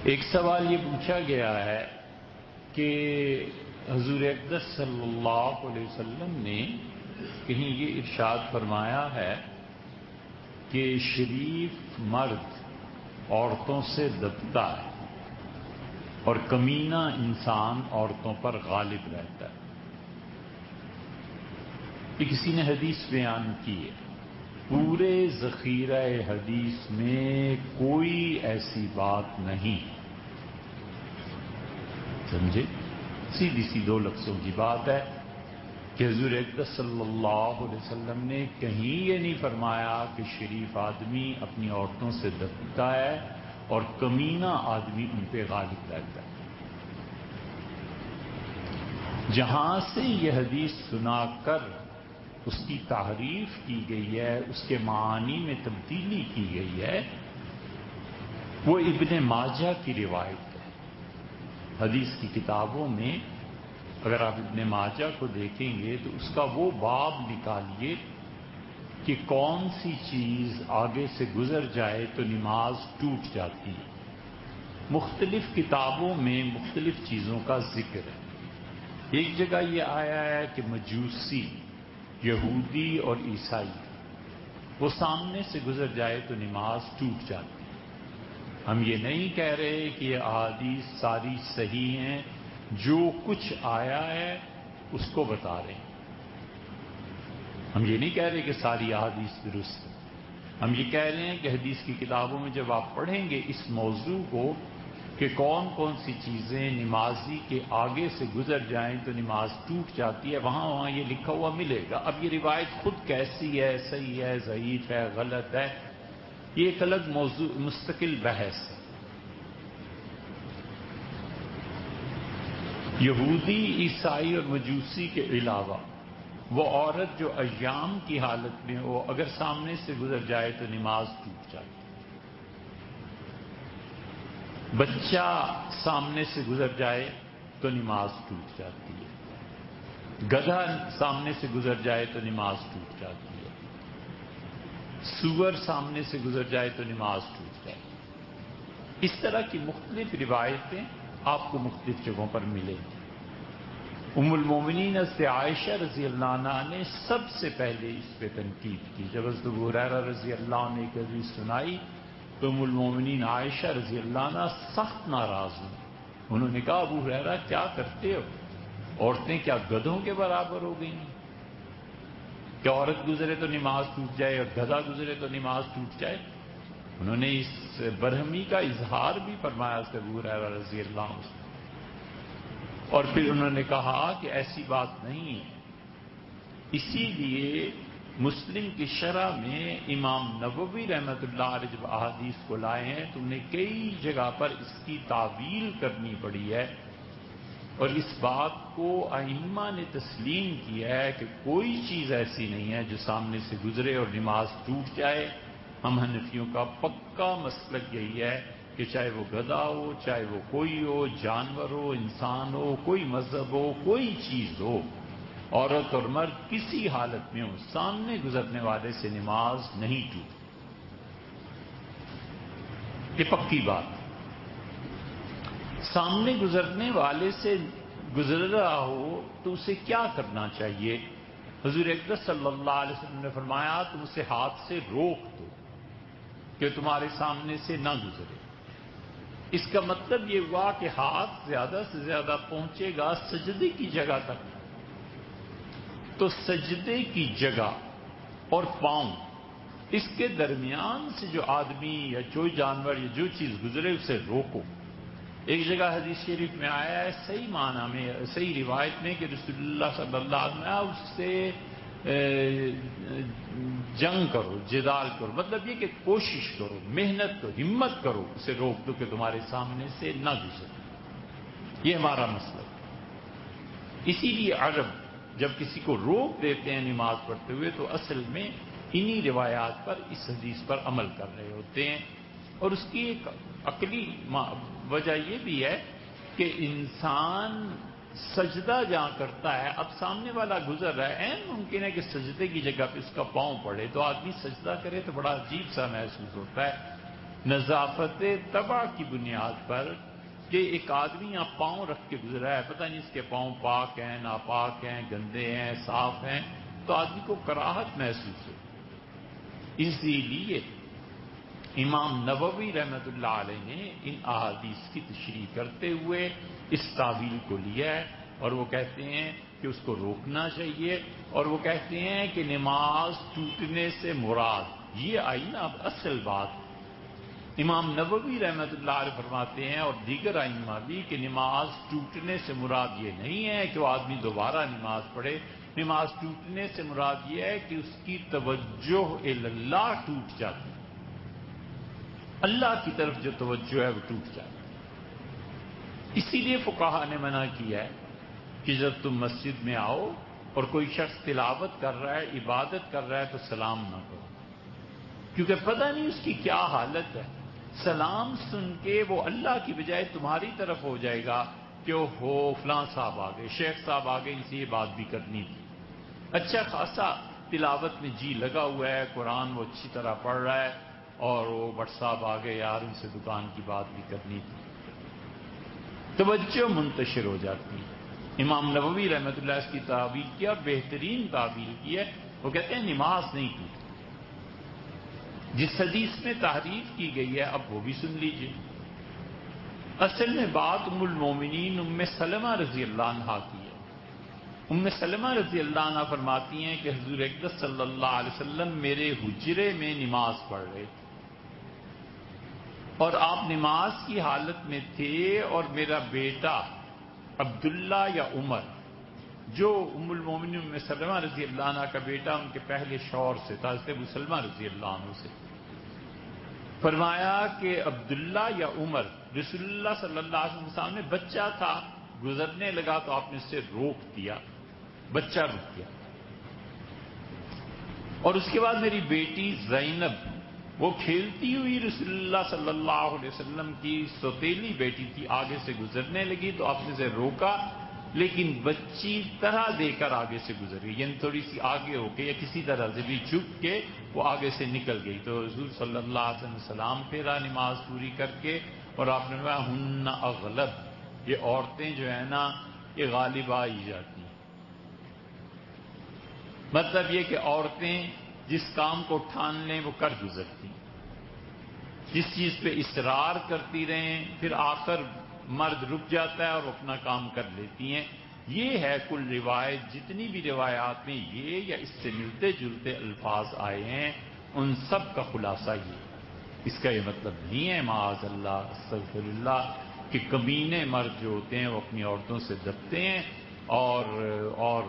ایک سوال یہ پوچھا گیا ہے کہ حضور اقدس صلی اللہ علیہ وسلم نے کہیں یہ ارشاد فرمایا ہے کہ شریف مرد عورتوں سے دبتا ہے اور کمینہ انسان عورتوں پر غالب رہتا ہے۔ یہ کسی نے حدیث بیان کی ہے، پورے ذخیرہ حدیث میں کوئی ایسی بات نہیں، سمجھے؟ سیدھی سی دو لفظوں کی بات ہے کہ حضور اقدس صلی اللہ علیہ وسلم نے کہیں یہ نہیں فرمایا کہ شریف آدمی اپنی عورتوں سے دبتا ہے اور کمینہ آدمی ان پہ غالب رہتا ہے۔ جہاں سے یہ حدیث سنا کر اس کی تحریف کی گئی ہے، اس کے معانی میں تبدیلی کی گئی ہے، وہ ابن ماجہ کی روایت ہے۔ حدیث کی کتابوں میں اگر آپ ابن ماجہ کو دیکھیں گے تو اس کا وہ باب نکالیے کہ کون سی چیز آگے سے گزر جائے تو نماز ٹوٹ جاتی ہے۔ مختلف کتابوں میں مختلف چیزوں کا ذکر ہے۔ ایک جگہ یہ آیا ہے کہ مجوسی، یہودی اور عیسائی وہ سامنے سے گزر جائے تو نماز ٹوٹ جاتی ہے۔ ہم یہ نہیں کہہ رہے کہ یہ احادیث ساری صحیح ہیں، جو کچھ آیا ہے اس کو بتا رہے ہیں۔ ہم یہ نہیں کہہ رہے کہ ساری احادیث درست ہیں، ہم یہ کہہ رہے ہیں کہ حدیث کی کتابوں میں جب آپ پڑھیں گے اس موضوع کو کہ کون کون سی چیزیں نمازی کے آگے سے گزر جائیں تو نماز ٹوٹ جاتی ہے، وہاں یہ لکھا ہوا ملے گا۔ اب یہ روایت خود کیسی ہے، صحیح ہے، ضعیف ہے، غلط ہے، یہ ایک الگ موضوع مستقل بحث ہے۔ یہودی، عیسائی اور مجوسی کے علاوہ وہ عورت جو ایام کی حالت میں ہو، اگر سامنے سے گزر جائے تو نماز ٹوٹ جاتی ہے۔ بچہ سامنے سے گزر جائے تو نماز ٹوٹ جاتی ہے، گدھا سامنے سے گزر جائے تو نماز ٹوٹ جاتی ہے، سور سامنے سے گزر جائے تو نماز ٹوٹ جاتی ہے۔ اس طرح کی مختلف روایتیں آپ کو مختلف جگہوں پر ملیں گی۔ ام المومنین حضرت عائشہ رضی اللہ عنہا نے سب سے پہلے اس پہ تنقید کی۔ جب حضرت ابو ہریرہ رضی اللہ عنہ نے ایک حدیث سنائی تو ام المومنین عائشہ رضی اللہ عنہ سخت ناراض ہوئی۔ انہوں نے کہا ابو ہریرہ کیا کرتے ہو؟ عورتیں کیا گدھوں کے برابر ہو گئی ہیں کہ عورت گزرے تو نماز ٹوٹ جائے اور گدھا گزرے تو نماز ٹوٹ جائے؟ انہوں نے اس برہمی کا اظہار بھی فرمایا حضرت ابو ہریرہ رضی اللہ عنہ سے، اور پھر انہوں نے کہا کہ ایسی بات نہیں ہے۔ اسی لیے مسلم کی شرح میں امام نووی رحمۃ اللہ علیہ جب احادیث کو لائے ہیں تو انہیں کئی جگہ پر اس کی تعویل کرنی پڑی ہے، اور اس بات کو ائمہ نے تسلیم کیا ہے کہ کوئی چیز ایسی نہیں ہے جو سامنے سے گزرے اور نماز ٹوٹ جائے۔ ہم حنفیوں کا پکا مسلک یہی ہے کہ چاہے وہ گدھا ہو، چاہے وہ کوئی ہو، جانور ہو، انسان ہو، کوئی مذہب ہو، کوئی چیز ہو، عورت اور مرد کسی حالت میں ہو، سامنے گزرنے والے سے نماز نہیں ٹوٹتی۔ یہ پکی بات۔ سامنے گزرنے والے سے گزر رہا ہو تو اسے کیا کرنا چاہیے؟ حضور اقدس صلی اللہ علیہ وسلم نے فرمایا تم اسے ہاتھ سے روک دو کہ تمہارے سامنے سے نہ گزرے۔ اس کا مطلب یہ ہوا کہ ہاتھ زیادہ سے زیادہ پہنچے گا سجدے کی جگہ تک، تو سجدے کی جگہ اور پاؤں اس کے درمیان سے جو آدمی یا جو جانور یا جو چیز گزرے اسے روکو۔ ایک جگہ حدیث شریف میں آیا ہے صحیح معنی میں، صحیح روایت میں کہ رسول اللہ صلی اللہ علیہ وسلم اس سے جنگ کرو، جدال کرو، مطلب یہ کہ کوشش کرو، محنت کرو، ہمت کرو، اسے روک دو کہ تمہارے سامنے سے نہ گزرے۔ یہ ہمارا مسئلہ ہے۔ اسی لیے عرب جب کسی کو روک دیتے ہیں نماز پڑھتے ہوئے تو اصل میں انہی روایات پر اس حدیث پر عمل کر رہے ہوتے ہیں، اور اس کی ایک عقلی وجہ یہ بھی ہے کہ انسان سجدہ جہاں کرتا ہے، اب سامنے والا گزر رہا ہے، ممکن ہے کہ سجدے کی جگہ پہ اس کا پاؤں پڑے تو آدمی سجدہ کرے تو بڑا عجیب سا محسوس ہوتا ہے، نظافت طبع کی بنیاد پر کہ ایک آدمی یہاں پاؤں رکھ کے گزرا ہے، پتہ نہیں اس کے پاؤں پاک ہیں ناپاک ہیں، گندے ہیں صاف ہیں، تو آدمی کو کراہت محسوس ہو۔ اسی لیے امام نووی رحمۃ اللہ علیہ نے ان احادیث کی تشریح کرتے ہوئے اس تعویل کو لیا ہے، اور وہ کہتے ہیں کہ اس کو روکنا چاہیے، اور وہ کہتے ہیں کہ نماز ٹوٹنے سے مراد یہ آئی نا اب اصل بات۔ امام نووی رحمۃ اللہ علیہ فرماتے ہیں اور دیگر ائمہ بھی کہ نماز ٹوٹنے سے مراد یہ نہیں ہے کہ وہ آدمی دوبارہ نماز پڑھے، نماز ٹوٹنے سے مراد یہ ہے کہ اس کی توجہ اللہ ٹوٹ جاتی ہے، اللہ کی طرف جو توجہ ہے وہ ٹوٹ جاتی ہے۔ اسی لیے فقہا نے منع کیا ہے کہ جب تم مسجد میں آؤ اور کوئی شخص تلاوت کر رہا ہے، عبادت کر رہا ہے تو سلام نہ کرو، کیونکہ پتہ نہیں اس کی کیا حالت ہے۔ سلام سن کے وہ اللہ کی بجائے تمہاری طرف ہو جائے گا کہ ہو فلاں صاحب آ گئے، شیخ صاحب آ گئے، ان سے یہ بات بھی کرنی تھی۔ اچھا خاصا تلاوت میں جی لگا ہوا ہے، قرآن وہ اچھی طرح پڑھ رہا ہے، اور وہ بٹ صاحب آ گئے، یار ان سے دکان کی بات بھی کرنی تھی، توجہ منتشر ہو جاتی ہے۔ امام نووی رحمۃ اللہ اس کی تعویل کیا، بہترین تعویل کی ہے، وہ کہتے ہیں نماز نہیں ٹوٹتی۔ جس حدیث میں تحریف کی گئی ہے اب وہ بھی سن لیجئے۔ اصل میں بات ام المومنین ام سلمہ رضی اللہ عنہا کی ہے۔ ام سلمہ رضی اللہ عنہ فرماتی ہیں کہ حضور اقدس صلی اللہ علیہ وسلم میرے حجرے میں نماز پڑھ رہے تھے، اور آپ نماز کی حالت میں تھے، اور میرا بیٹا عبداللہ یا عمر، جو ام المومنین ام سلمہ رضی اللہ عنہ کا بیٹا ان کے پہلے شوہر سے تھا، حضرت ابو سلمہ رضی اللہ عنہ سے، فرمایا کہ عبداللہ یا عمر رسول اللہ صلی اللہ علیہ وسلم کے سامنے بچہ تھا، گزرنے لگا تو آپ نے اسے روک دیا، بچہ رک گیا، اور اس کے بعد میری بیٹی زینب وہ کھیلتی ہوئی رسول اللہ صلی اللہ علیہ وسلم کی سوتیلی بیٹی تھی، آگے سے گزرنے لگی تو آپ نے اسے روکا، لیکن بچی طرح دے کر آگے سے گزر گئی، یعنی تھوڑی سی آگے ہو کے یا کسی طرح سے بھی جھک کے وہ آگے سے نکل گئی، تو حضور صلی اللہ علیہ وسلم سلام پھیرا نماز پوری کر کے، اور آپ نے کہا ہن اغلب، یہ عورتیں جو ہیں نا یہ غالب آ ہی جاتی ہیں، مطلب یہ کہ عورتیں جس کام کو ٹھان لیں وہ کر گزرتی ہیں، جس چیز پہ اصرار کرتی رہیں پھر آخر مرد رک جاتا ہے اور اپنا کام کر لیتی ہیں۔ یہ ہے کل روایت، جتنی بھی روایات میں یہ یا اس سے ملتے جلتے الفاظ آئے ہیں ان سب کا خلاصہ یہ، اس کا یہ مطلب نہیں ہے معاذ اللہ استغفر اللہ کہ کمینے مرد جو ہوتے ہیں وہ اپنی عورتوں سے دبتے ہیں، اور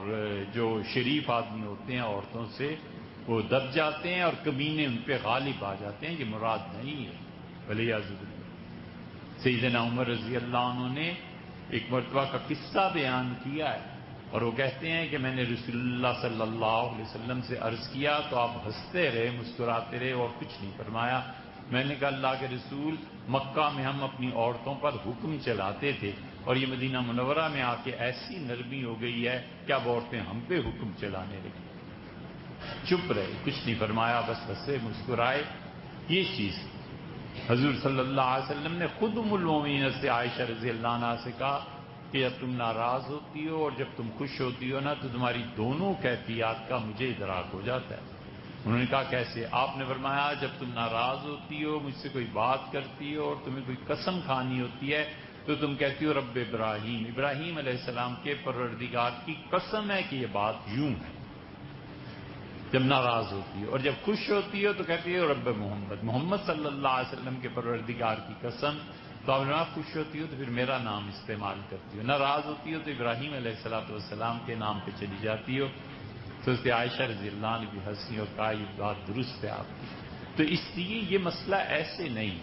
جو شریف آدمی ہوتے ہیں عورتوں سے وہ دب جاتے ہیں اور کمینے ان پہ غالب آ جاتے ہیں، یہ مراد نہیں ہے۔ ولیعذ باللہ سیدنا عمر رضی اللہ عنہ نے ایک مرتبہ کا قصہ بیان کیا ہے، اور وہ کہتے ہیں کہ میں نے رسول اللہ صلی اللہ علیہ وسلم سے عرض کیا تو آپ ہنستے رہے، مسکراتے رہے اور کچھ نہیں فرمایا۔ میں نے کہا اللہ کے رسول، مکہ میں ہم اپنی عورتوں پر حکم چلاتے تھے، اور یہ مدینہ منورہ میں آ کے ایسی نرمی ہو گئی ہے کہ اب عورتیں ہم پہ حکم چلانے لگی۔ چپ رہے، کچھ نہیں فرمایا، بس ہنسے مسکرائے۔ یہ چیز حضور صلی اللہ علیہ وسلم نے خود ام المومنین سے عائشہ رضی اللہ عنہا سے کہا کہ جب تم ناراض ہوتی ہو اور جب تم خوش ہوتی ہو نا تو تمہاری دونوں کیفیات کا مجھے ادراک ہو جاتا ہے۔ انہوں نے کہا کیسے؟ آپ نے فرمایا جب تم ناراض ہوتی ہو، مجھ سے کوئی بات کرتی ہو اور تمہیں کوئی قسم کھانی ہوتی ہے تو تم کہتی ہو رب ابراہیم، ابراہیم علیہ السلام کے پروردگار کی قسم ہے کہ یہ بات یوں ہے، جب ناراض ہوتی ہو، اور جب خوش ہوتی ہو تو کہتی ہو رب محمد، محمد صلی اللہ علیہ وسلم کے پروردگار کی قسم۔ تو آپ نے خوش ہوتی ہو تو پھر میرا نام استعمال کرتی ہو، ناراض ہوتی ہو تو ابراہیم علیہ السلام کے نام پہ چلی جاتی ہو۔ تو اس عائشہ رضی اللہ عنہ بھی ہنسی اور کہا یہ بات درست ہے آپ کی۔ تو اس لیے یہ مسئلہ ایسے نہیں،